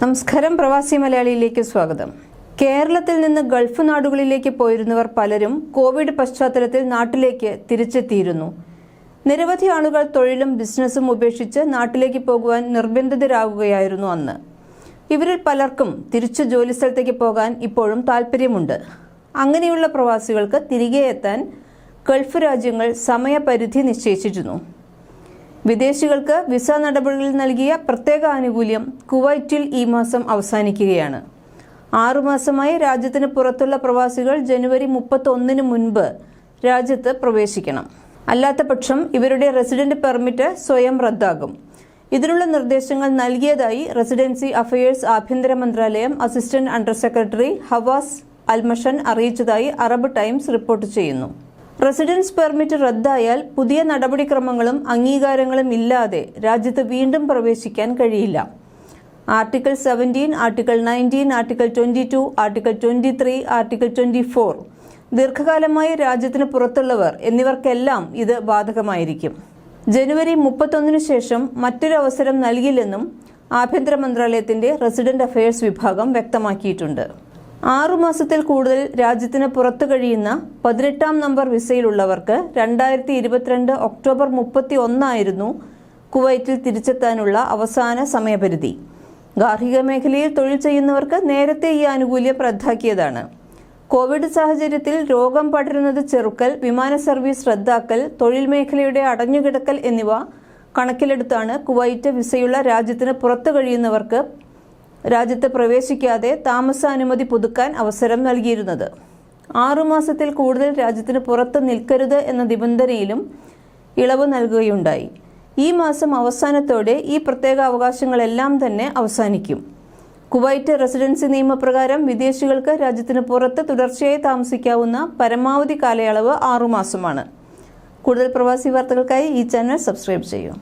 നമസ്കാരം, പ്രവാസി മലയാളിയിലേക്ക് സ്വാഗതം. കേരളത്തിൽ നിന്ന് ഗൾഫ് നാടുകളിലേക്ക് പോയിരുന്നവർ പലരും കോവിഡ് പശ്ചാത്തലത്തിൽ നാട്ടിലേക്ക് തിരിച്ചെത്തിയിരുന്നു. നിരവധി ആളുകൾ തൊഴിലും ബിസിനസ്സും ഉപേക്ഷിച്ച് നാട്ടിലേക്ക് പോകുവാൻ നിർബന്ധിതരാകുകയായിരുന്നു അന്ന്. ഇവരിൽ പലർക്കും തിരിച്ചു ജോലിസ്ഥലത്തേക്ക് പോകാൻ ഇപ്പോഴും താല്പര്യമുണ്ട്. അങ്ങനെയുള്ള പ്രവാസികൾക്ക് തിരികെ എത്താൻ ഗൾഫ് രാജ്യങ്ങൾ സമയപരിധി നിശ്ചയിച്ചിരുന്നു. വിദേശികൾക്ക് വിസ നടപടികളിൽ നൽകിയ പ്രത്യേക ആനുകൂല്യം കുവൈറ്റിൽ ഈ മാസം അവസാനിക്കുകയാണ്. 6 മാസമായി രാജ്യത്തിന് പുറത്തുള്ള പ്രവാസികൾ ജനുവരി 31 മുൻപ് രാജ്യത്ത് പ്രവേശിക്കണം. അല്ലാത്ത പക്ഷം ഇവരുടെ റെസിഡന്റ് പെർമിറ്റ് സ്വയം റദ്ദാകും. ഇതിനുള്ള നിർദ്ദേശങ്ങൾ നൽകിയതായി റെസിഡൻസി അഫയേഴ്സ് ആഭ്യന്തര മന്ത്രാലയം അസിസ്റ്റന്റ് അണ്ടർ സെക്രട്ടറി ഹവാസ് അൽമഷൻ അറിയിച്ചതായി അറബ് ടൈംസ് റിപ്പോർട്ട് ചെയ്യുന്നു. റെസിഡൻസ് പെർമിറ്റ് റദ്ദായാൽ പുതിയ നടപടിക്രമങ്ങളും അംഗീകാരങ്ങളും ഇല്ലാതെ രാജ്യത്ത് വീണ്ടും പ്രവേശിക്കാൻ കഴിയില്ല. Article 17, article 19, article 22, article 23, article 24 ദീർഘകാലമായി രാജ്യത്തിന് പുറത്തുള്ളവർ എന്നിവർക്കെല്ലാം ഇത് ബാധകമായിരിക്കും. ജനുവരി 31 ശേഷം മറ്റൊരു അവസരം നൽകില്ലെന്നും ആഭ്യന്തര മന്ത്രാലയത്തിന്റെ റെസിഡന്റ് അഫയേഴ്സ് വിഭാഗം വ്യക്തമാക്കിയിട്ടുണ്ട്. 6 മാസത്തിൽ കൂടുതൽ രാജ്യത്തിന് പുറത്തു കഴിയുന്ന 18ാം നമ്പർ വിസയിലുള്ളവർക്ക് 2022 ഒക്ടോബർ 31 ആയിരുന്നു കുവൈറ്റിൽ തിരിച്ചെത്താനുള്ള അവസാന സമയപരിധി. ഗാർഹിക മേഖലയിൽ തൊഴിൽ ചെയ്യുന്നവർക്ക് നേരത്തെ ഈ ആനുകൂല്യം റദ്ദാക്കിയതാണ്. കോവിഡ് സാഹചര്യത്തിൽ രോഗം പടരുന്നത് ചെറുക്കൽ, വിമാന സർവീസ് റദ്ദാക്കൽ, തൊഴിൽ മേഖലയുടെ അടഞ്ഞുകിടക്കൽ എന്നിവ കണക്കിലെടുത്താണ് കുവൈറ്റ് വിസയുള്ള രാജ്യത്തിന് പുറത്തു കഴിയുന്നവർക്ക് രാജ്യത്ത് പ്രവേശിക്കാതെ താമസാനുമതി പുതുക്കാൻ അവസരം നൽകിയിരുന്നത്. 6 മാസത്തിൽ കൂടുതൽ രാജ്യത്തിന് പുറത്ത് നിൽക്കരുത് എന്ന നിബന്ധനയിലും ഇളവ് നൽകുകയുണ്ടായി. ഈ മാസം അവസാനത്തോടെ ഈ പ്രത്യേക അവകാശങ്ങളെല്ലാം തന്നെ അവസാനിക്കും. കുവൈറ്റ് റെസിഡൻസി നിയമപ്രകാരം വിദേശികൾക്ക് രാജ്യത്തിന് പുറത്ത് തുടർച്ചയായി താമസിക്കാവുന്ന പരമാവധി കാലയളവ് 6 മാസമാണ്. കൂടുതൽ പ്രവാസി വാർത്തകൾക്കായി ഈ ചാനൽ സബ്സ്ക്രൈബ് ചെയ്യൂ.